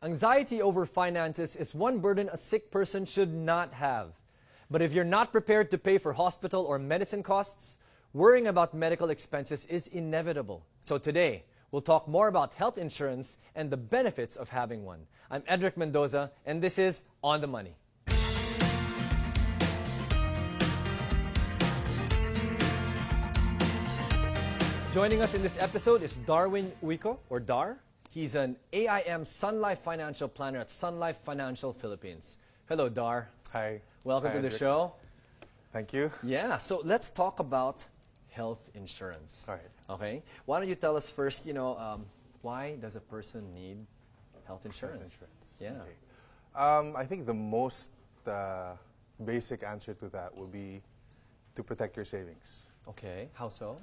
Anxiety over finances is one burden a sick person should not have. But if you're not prepared to pay for hospital or medicine costs, worrying about medical expenses is inevitable. So today, we'll talk more about health insurance and the benefits of having one. I'm Edric Mendoza, and this is On the Money. Joining us in this episode is Darwin Uico, or Dar. He's an AIM Sun Life financial planner at Sun Life Financial Philippines. Hello, Dar. Hi. Welcome to the show. Thank you. Yeah, so let's talk about health insurance. All right. Okay. Why don't you tell us first, why does a person need health insurance? Yeah. Okay. I think the most basic answer to that would be to protect your savings. Okay. How so?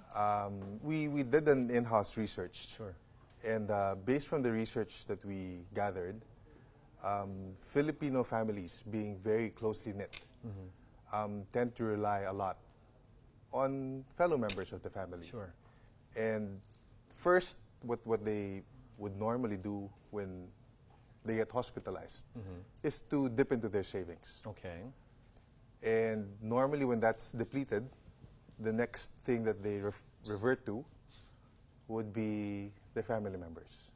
We did an in-house research. Sure. And based from the research that we gathered, Filipino families, being very closely knit, tend to rely a lot on fellow members of the family. Sure. And first, what they would normally do when they get hospitalized is to dip into their savings. Okay. And normally when that's depleted, the next thing that they revert to would be their family members.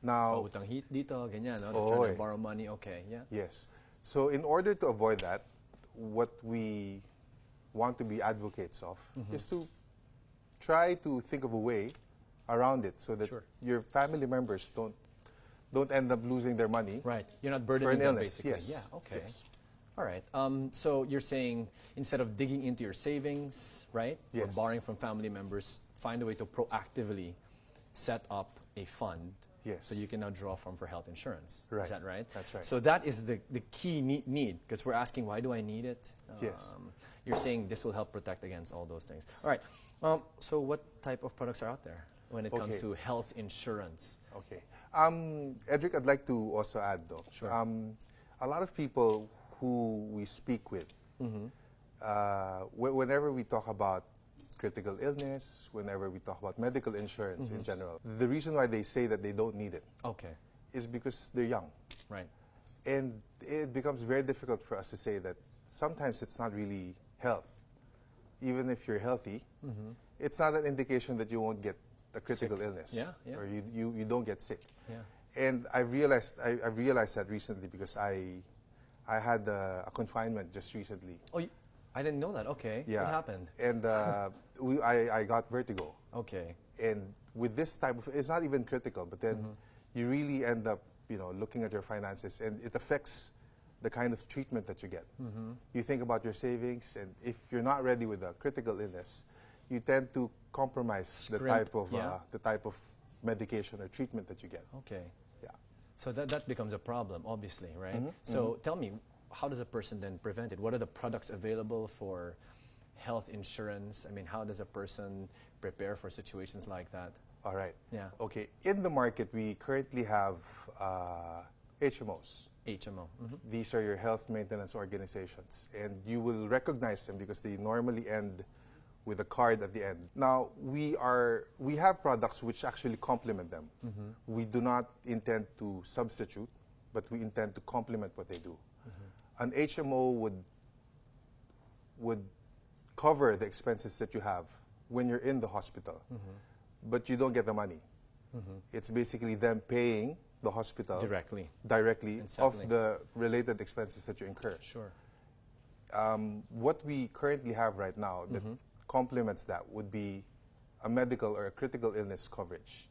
Now, Utang dito, ganyan, no? Oh, Trying to borrow money, okay, yeah. yes. So in order to avoid that, what we want to be advocates of is to try to think of a way around it so that Sure. your family members don't end up losing their money. Right. You're not For burdening an them, illness, basically. yes. Yeah, okay. Yes. All right. So you're saying instead of digging into your savings, right? Or Yes. borrowing from family members, find a way to proactively set up a fund. Yes. So you can now draw from for health insurance. Right. Is that right? That's right. So that is the key need, because we're asking, why do I need it? Yes. You're saying this will help protect against all those things. All right. So what type of products are out there when it comes Okay. to health insurance? Okay. Edric, I'd like to also add though. Sure. A lot of people who we speak with, whenever we talk about critical illness, whenever we talk about medical insurance in general, the reason why they say that they don't need it Okay. is because they're young. Right. And it becomes very difficult for us to say that sometimes it's not really health. Even if you're healthy, it's not an indication that you won't get a critical Sick. illness. Yeah, yeah. Or you don't get sick. Yeah. And I realized that recently because I had a confinement just recently. Oh, I didn't know that. Okay. Yeah. What happened? And I got vertigo. Okay. And with this type of, it's not even critical, but then you really end up, looking at your finances, and it affects the kind of treatment that you get. You think about your savings, and if you're not ready with a critical illness, you tend to compromise the Scrimp, type of medication or treatment that you get. Okay. Yeah. So that becomes a problem, obviously, right? So tell me, how does a person then prevent it? What are the products available for health insurance? I mean, how does a person prepare for situations like that? All right. Yeah. Okay. In the market, we currently have HMOs. HMO. These are your health maintenance organizations, and you will recognize them because they normally end with a card at the end. Now, we have products which actually complement them. We do not intend to substitute, but we intend to complement what they do. An HMO would cover the expenses that you have when you're in the hospital, but you don't get the money. It's basically them paying the hospital Directly. of settling. the related expenses that you incur. Sure. What we currently have right now that complements that would be a medical or a critical illness coverage.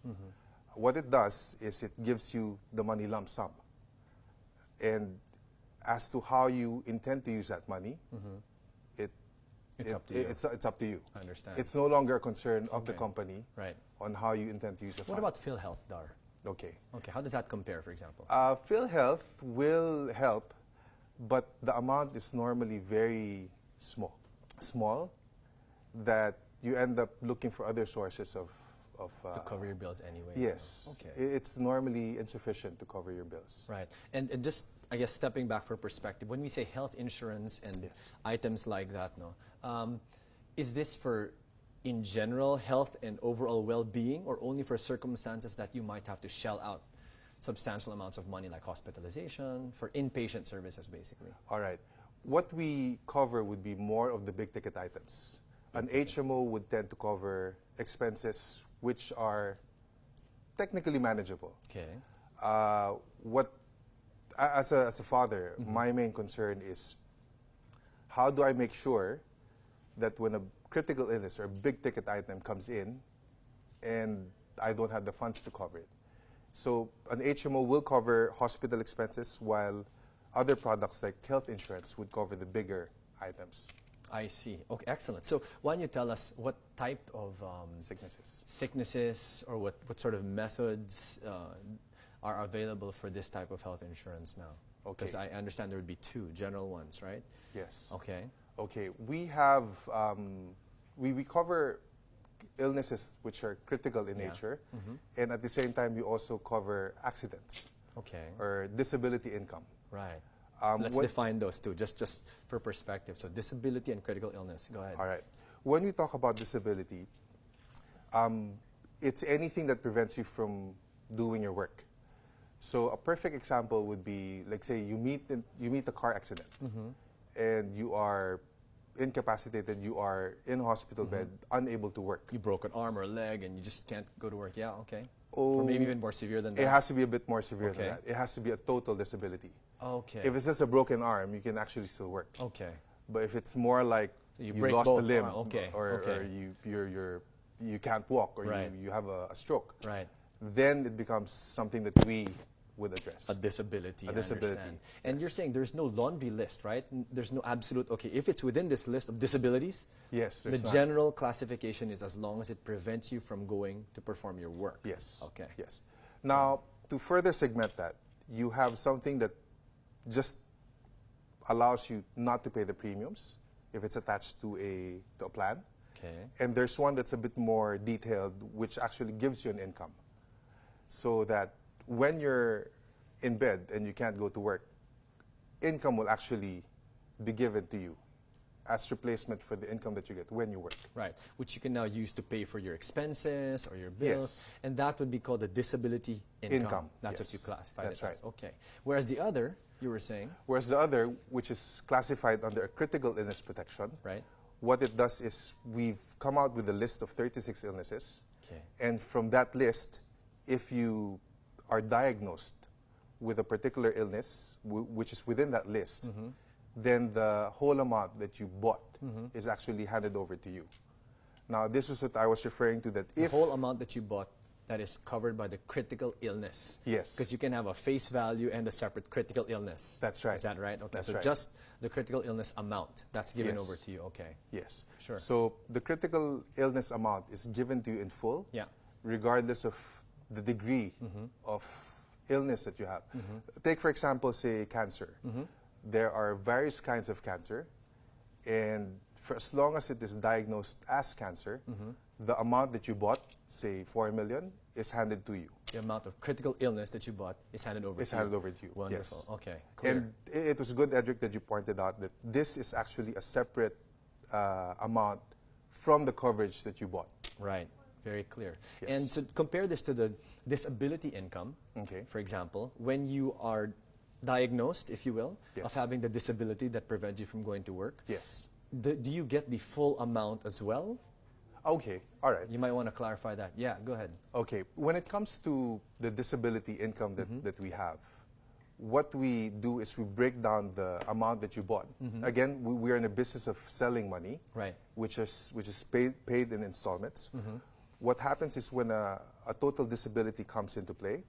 What it does is it gives you the money lump sum. And as to how you intend to use that money, It's up to you. It's up to you. I understand. It's no longer a concern of the Okay. company Right. on how you intend to use the What fund. about PhilHealth, Dar? Okay. Okay. How does that compare, for example? PhilHealth will help, but the amount is normally very small. Small, that you end up looking for other sources of to cover your bills anyway. yes. So, okay. It's normally insufficient to cover your bills. Right. And just, I guess, stepping back for perspective, when we say health insurance and Yes. items like that, is this for, in general, health and overall well-being, or only for circumstances that you might have to shell out substantial amounts of money like hospitalization, for inpatient services basically. All right. What we cover would be more of the big ticket items. An HMO would tend to cover expenses which are technically manageable. Okay. As a father, my main concern is how do I make sure that when a critical illness or a big ticket item comes in and I don't have the funds to cover it. So an HMO will cover hospital expenses while other products like health insurance would cover the bigger items. I see. Okay, excellent. So why don't you tell us what type of sicknesses or what sort of methods are available for this type of health insurance now? Okay. Because I understand there would be two general ones, right? Yes. Okay. Okay. We have, we cover illnesses which are critical in nature, and at the same time we also cover accidents or disability income. Right. Let's define those two, just for perspective. So disability and critical illness. Go ahead. All right. When we talk about disability, it's anything that prevents you from doing your work. So a perfect example would be, like, say you meet a car accident, and you are incapacitated, you are in a hospital bed, unable to work. You broke an arm or a leg and you just can't go to work. Yeah, okay. Or maybe even more severe than that. It has to be a bit more severe than that. It has to be a total disability. Okay. If it's just a broken arm, you can actually still work. Okay. But if it's more like you lost a limb, or you can't walk, or you have a stroke, then it becomes something that we would address. A disability. A disability. I understand. And you're saying there's no laundry list, right? There's no absolute, okay, if it's within this list of disabilities, yes, the general classification is as long as it prevents you from going to perform your work. Yes. Okay. Yes. Now, to further segment that, you have something that just allows you not to pay the premiums if it's attached to a plan. Okay. And there's one that's a bit more detailed, which actually gives you an income. So that when you're in bed and you can't go to work, income will actually be given to you as replacement for the income that you get when you work. Right, which you can now use to pay for your expenses or your bills. Yes. And that would be called a disability income. That's what you classify it as. That's right. Okay. Whereas the other, you were saying? Whereas the other, which is classified under a critical illness protection, right. What it does is we've come out with a list of 36 illnesses. Okay. And from that list, if you are diagnosed with a particular illness, which is within that list, then the whole amount that you bought is actually handed over to you. Now, this is what I was referring to, that if the whole amount that you bought, that is covered by the critical illness. Yes. Because you can have a face value and a separate critical illness. That's right. Is that right? Okay. That's so right. just the critical illness amount, that's given over to you. Okay. Yes. Sure. So the critical illness amount is given to you in full, regardless of the degree of illness that you have. Take, for example, say cancer. There are various kinds of cancer, and for as long as it is diagnosed as cancer, the amount that you bought, say 4 million, is handed to you. The amount of critical illness that you bought is handed over to you. It's handed over to you. Wonderful. Yes. Okay. Clear. And it was good, Edric, that you pointed out that this is actually a separate amount from the coverage that you bought. Right. Very clear. Yes. And to compare this to the disability income, for example, when you are diagnosed, if you will, of having the disability that prevents you from going to work, do you get the full amount as well? Okay, all right. You might want to clarify that. Yeah, go ahead. Okay, when it comes to the disability income that we have, what we do is we break down the amount that you bought. Again, we are in a business of selling money, which is paid in installments. What happens is when a total disability comes into play,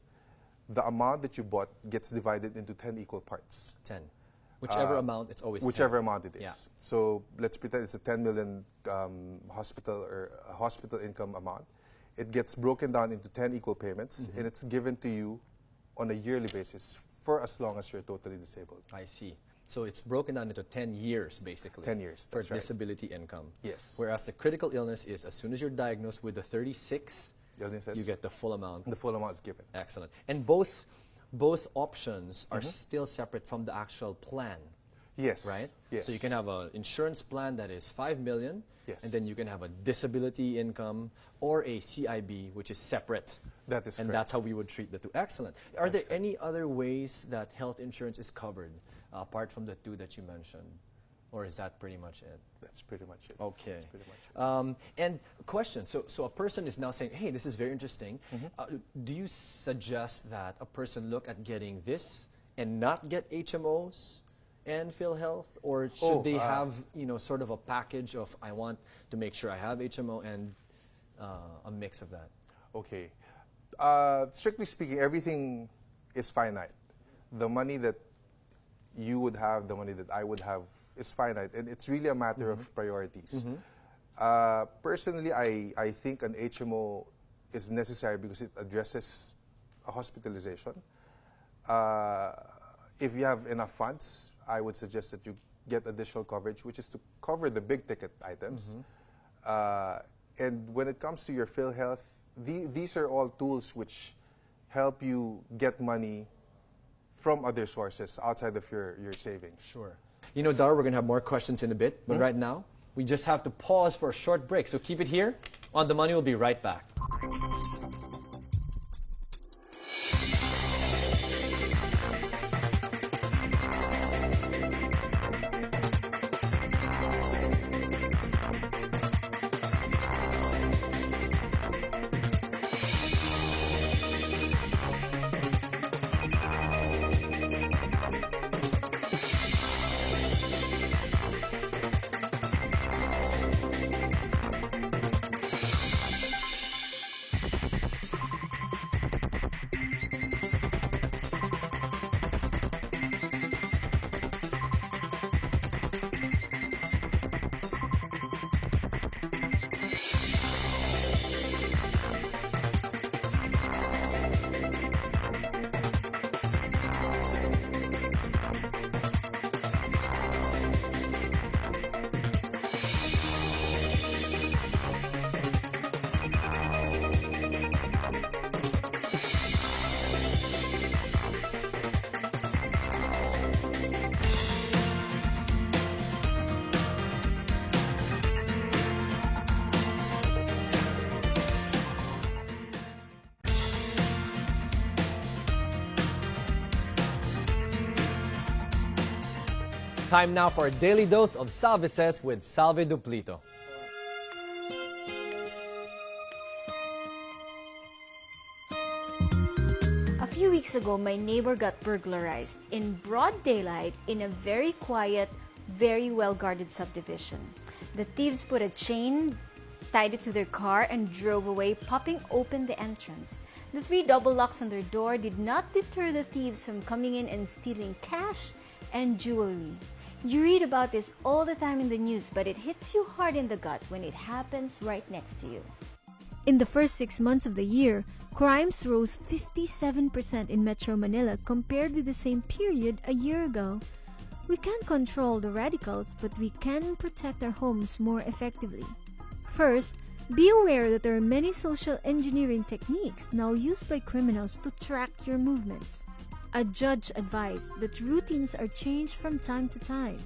the amount that you bought gets divided into 10 equal parts. 10. Whichever amount, it's always whichever 10. Amount it is. Yeah. So let's pretend it's a 10 million hospital income amount. It gets broken down into 10 equal payments, and it's given to you on a yearly basis for as long as you're totally disabled. I see. So it's broken down into 10 years, basically. 10 years, for that's right. disability income. Yes. Whereas the critical illness is as soon as you're diagnosed with the 36, illnesses, you get the full amount. The full amount is given. Excellent. And both options are still separate from the actual plan. Yes. right? Yes. So you can have an insurance plan that is 5 million, Yes. and then you can have a disability income or a CIB, which is separate. That is And correct. that's how we would treat the two. Excellent. Are there any other ways that health insurance is covered apart from the two that you mentioned? Or is that pretty much it? That's pretty much it. Okay. That's pretty much it. And question, so a person is now saying, hey, this is very interesting. Mm-hmm. Do you suggest that a person look at getting this and not get HMOs and PhilHealth? Or should they have, sort of a package of, I want to make sure I have HMO and a mix of that? Okay. Strictly speaking, everything is finite. The money that you would have, the money that I would have is finite. And it's really a matter of priorities. Personally, I think an HMO is necessary because it addresses a hospitalization. If you have enough funds, I would suggest that you get additional coverage, which is to cover the big ticket items. And when it comes to your PhilHealth, these are all tools which help you get money from other sources outside of your savings. Sure. You know, Dar, we're going to have more questions in a bit, but right now, we just have to pause for a short break. So keep it here. On The Money, we'll be right back. Time now for a daily dose of Salvices with Salve Duplito. A few weeks ago, my neighbor got burglarized in broad daylight in a very quiet, very well-guarded subdivision. The thieves put a chain, tied it to their car, and drove away, popping open the entrance. The 3 double locks on their door did not deter the thieves from coming in and stealing cash and jewelry. You read about this all the time in the news, but it hits you hard in the gut when it happens right next to you. In the first 6 months of the year, crimes rose 57% in Metro Manila compared with the same period a year ago. We can't control the radicals, but we can protect our homes more effectively. First, be aware that there are many social engineering techniques now used by criminals to track your movements. A judge advised that routines are changed from time to time.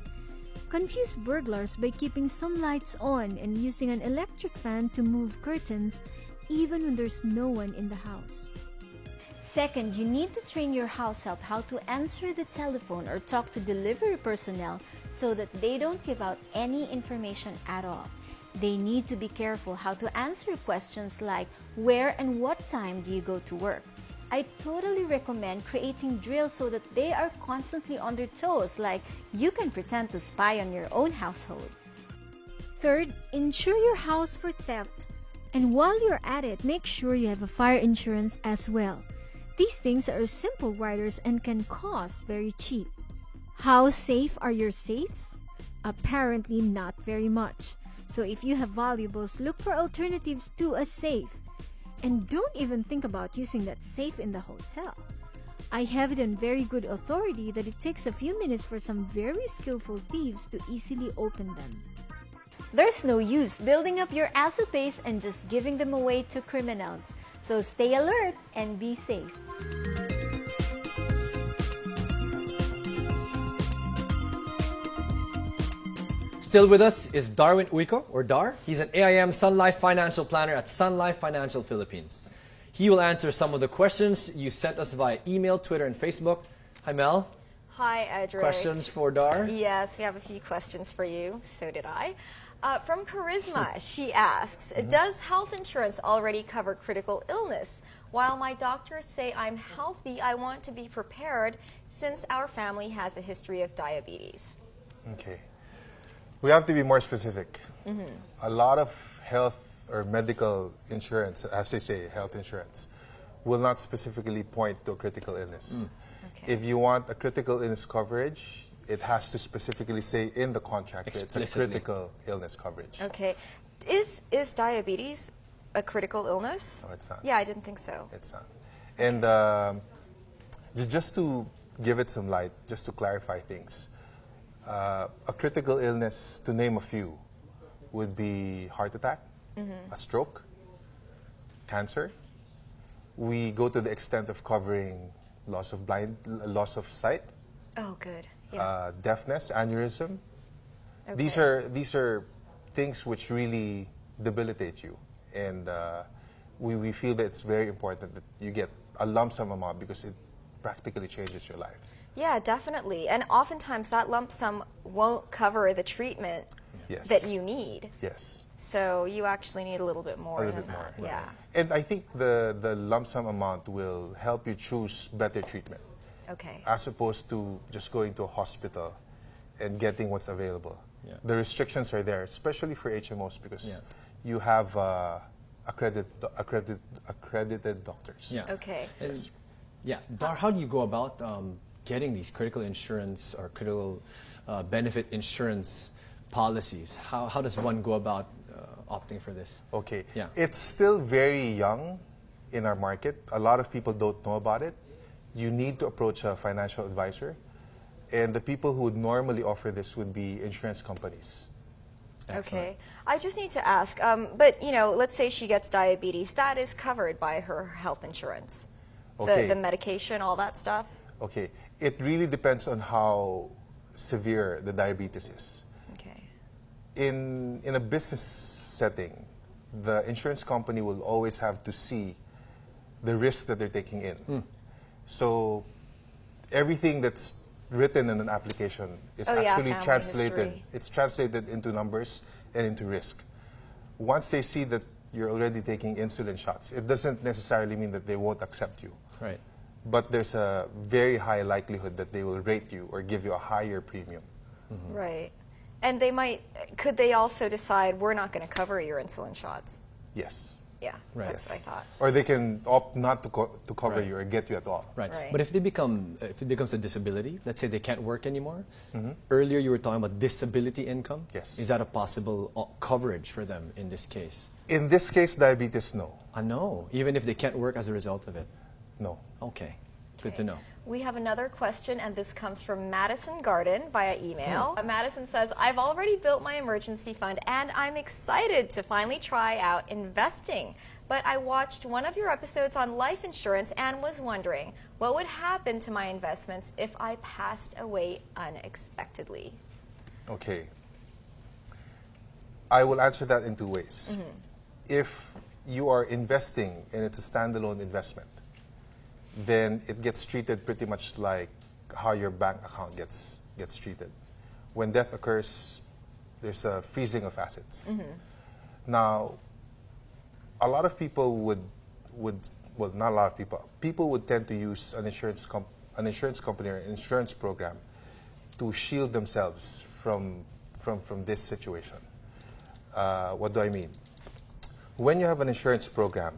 Confuse burglars by keeping some lights on and using an electric fan to move curtains even when there's no one in the house. Second, you need to train your house help how to answer the telephone or talk to delivery personnel so that they don't give out any information at all. They need to be careful how to answer questions like, where and what time do you go to work? I totally recommend creating drills so that they are constantly on their toes, like you can pretend to spy on your own household. Third, insure your house for theft. And while you're at it, make sure you have a fire insurance as well. These things are simple riders and can cost very cheap. How safe are your safes? Apparently not very much. So if you have valuables, look for alternatives to a safe. And don't even think about using that safe in the hotel. I have it on very good authority that it takes a few minutes for some very skillful thieves to easily open them. There's no use building up your asset base and just giving them away to criminals. So stay alert and be safe. Still with us is Darwin Uico, or Dar. He's an AIM Sun Life Financial Planner at Sun Life Financial Philippines. He will answer some of the questions you sent us via email, Twitter, and Facebook. Hi, Mel. Hi, Edric. Questions for Dar? Yes, we have a few questions for you. So did I. From Charisma, she asks, does health insurance already cover critical illness? While my doctors say I'm healthy, I want to be prepared since our family has a history of diabetes. Okay. We have to be more specific. A lot of health or medical insurance, as they say, health insurance, will not specifically point to a critical illness. Okay. If you want a critical illness coverage, it has to specifically say in the contract that it's a critical illness coverage. Okay. Is diabetes a critical illness? No, it's not. Yeah, I didn't think so. It's not. And just to give it some light, just to clarify things, a critical illness, to name a few, would be heart attack, a stroke, cancer. We go to the extent of covering loss of sight, Oh, good. Yeah. deafness, aneurysm. These are things which really debilitate you, and we feel that it's very important that you get a lump sum amount because it practically changes your life. Yeah, definitely. And oftentimes that lump sum won't cover the treatment Yes. that you need. Yes. So you actually need a little bit more A little than bit that. more. Yeah. And I think the lump sum amount will help you choose better treatment, Okay. as opposed to just going to a hospital and getting what's available. Yeah. The restrictions are there, especially for HMOs, because you have accredited doctors. Yeah. Okay. And, yeah, Dar, how do you go about getting these critical insurance or critical benefit insurance policies? How does one go about opting for this? Okay. Yeah. It's still very young in our market. A lot of people don't know about it. You need to approach a financial advisor. And the people who would normally offer this would be insurance companies. Okay. I just need to ask, but you know, let's say she gets diabetes, that is covered by her health insurance. Okay. The medication, all that stuff. Okay. It really depends on how severe the diabetes is. Okay. In a business setting, the insurance company will always have to see the risk that they're taking in. So everything that's written in an application is actually family translated. history. It's translated into numbers and into risk. Once they see that you're already taking insulin shots, it doesn't necessarily mean that they won't accept you. Right. But there's a very high likelihood that they will rate you or give you a higher premium. Right. And they might, could they also decide we're not going to cover your insulin shots? Yes. Yeah, Right. that's what I thought. Or they can opt not to cover Right. you or get you at all. Right. Right. But if it becomes a disability, let's say they can't work anymore. Earlier you were talking about disability income. Yes. Is that a possible coverage for them in this case? In this case, diabetes, no. No. Even if they can't work as a result of it. No. Okay. Good to know. We have another question, and this comes from Madison Garden via email. Madison says, I've already built my emergency fund, and I'm excited to finally try out investing. But I watched one of your episodes on life insurance and was wondering what would happen to my investments if I passed away unexpectedly. Okay. I will answer that in two ways. If you are investing and it's a standalone investment, then it gets treated pretty much like how your bank account gets treated. When death occurs, there's a freezing of assets. Now, a lot of people would well, not a lot of people would tend to use an insurance company or an insurance program to shield themselves from this situation. What do I mean? When you have an insurance program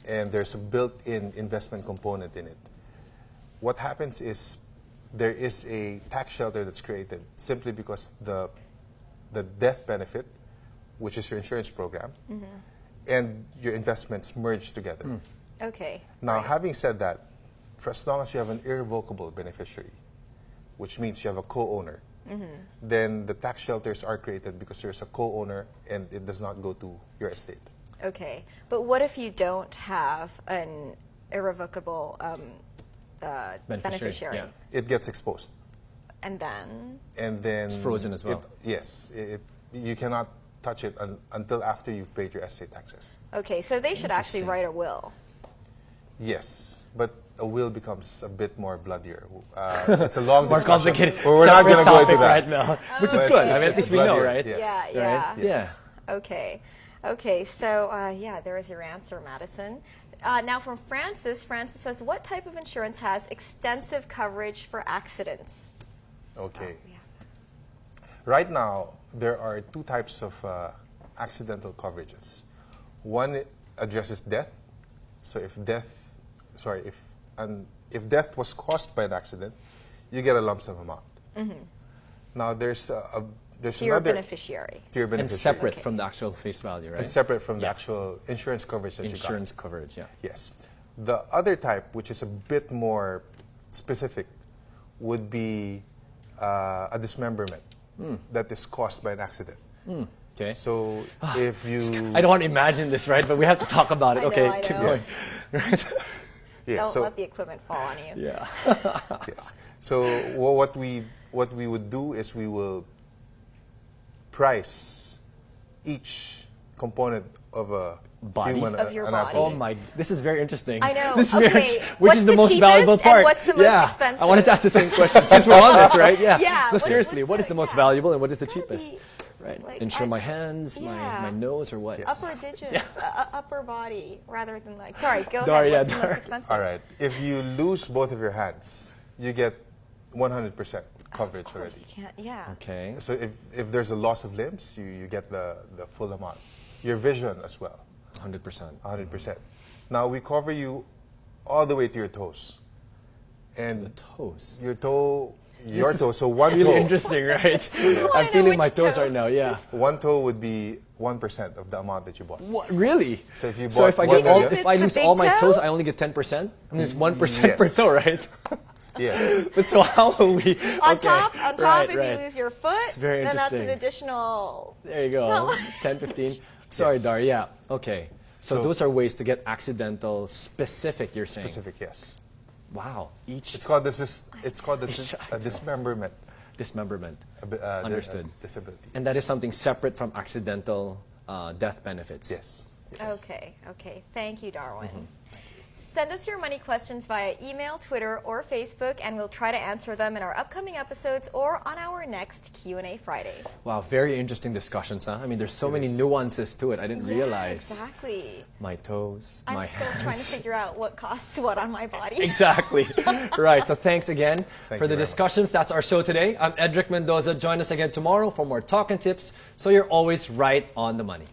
and there's a built-in investment component in it, what happens is there is a tax shelter that's created simply because the death benefit, which is your insurance program, and your investments merge together. Okay. Now, having said that, for as long as you have an irrevocable beneficiary, which means you have a co-owner, then the tax shelters are created because there's a co-owner and it does not go to your estate. Okay. But what if you don't have an irrevocable beneficiary? Yeah. It gets exposed. And then? And then It's frozen as well. Yes, you cannot touch it until after you've paid your estate taxes. Okay, so they should actually Interesting. write a will. Yes, but a will becomes a bit more bloodier. It's a long More discussion. complicated. But we're not Separate going to go into topic that. right now, which is But good. I it's- mean, at it's least we know, bloodier, right? yes. Yeah, yeah. Right? Yes. Yeah. Okay. Okay, so yeah, there is your answer, Madison. Now from Francis. Francis says, what type of insurance has extensive coverage for accidents? Okay. Yeah. Right now, there are two types of accidental coverages. One addresses death. So if death was caused by an accident, you get a lump sum amount. Now there's To your another beneficiary. to your And beneficiary. separate Okay. from the actual face value, right? And separate from the Yeah. actual insurance coverage that Insurance you got. coverage, yeah. Yes. The other type, which is a bit more specific, would be a dismemberment that is caused by an accident. Okay. So if you... I don't want to imagine this, right? But we have to talk about it. I know, Okay, I keep know. going. Right? Yeah, Don't so, let the equipment fall on you. Yeah. yes. So what we would do is we will price each component of a Body? human Of your anatomy. Oh my, this is very interesting. I know. This is Okay, very, which what's is the the most valuable cheapest and part? what's the most yeah. expensive? I wanted to ask the same question since we're on this, right? Yeah. Yeah, No, what's seriously, the- what is the most yeah. valuable and what is the Gotta cheapest? be, Right. like, Insure my hands, yeah. my nose, or what? Yes. Upper digits, upper body, rather than like. Sorry, go Dar, ahead. yeah, What's the Dar. most expensive? All right. If you lose both of your hands, you get 100% coverage Of course, already. you can't. Yeah. Okay. So if there's a loss of limbs, you get the full amount. Your vision as well, 100%. 100%. Now we cover you all the way to your toes. The And toes. your toe, so one Really toe. interesting, right? wanna I'm know feeling my which toes toe. right now, yeah. One toe would be 1% of the amount that you bought. What, really? So if you So bought if I one get all, million- if I The lose big all my toe? toes, I only get 10%? I mean, it's 1% per Yes. toe, right? Yeah. But so how will we? On okay. top, right, if right. you lose your foot, It's very then that's an interesting. additional. There you go. 10, 15. Sorry, Dar. Yeah. Okay. So So- those are ways to get accidental specific, you're saying. Specific, yes. Wow. Each It's called a dismemberment. dismemberment. A Understood. disability. And that is something separate from accidental death benefits. Yes. Okay, okay. Thank you, Darwin. Send us your money questions via email, Twitter, or Facebook, and we'll try to answer them in our upcoming episodes or on our next Q&A Friday. Wow, very interesting discussions, huh? I mean, there's so many nuances to it. I didn't realize. Exactly. My toes, I'm my still hands. trying to figure out what costs what on my body. Exactly. Right. So thanks again Thank for you the very much. discussions. That's our show today. I'm Edric Mendoza. Join us again tomorrow for more talk and tips so you're always right on the money.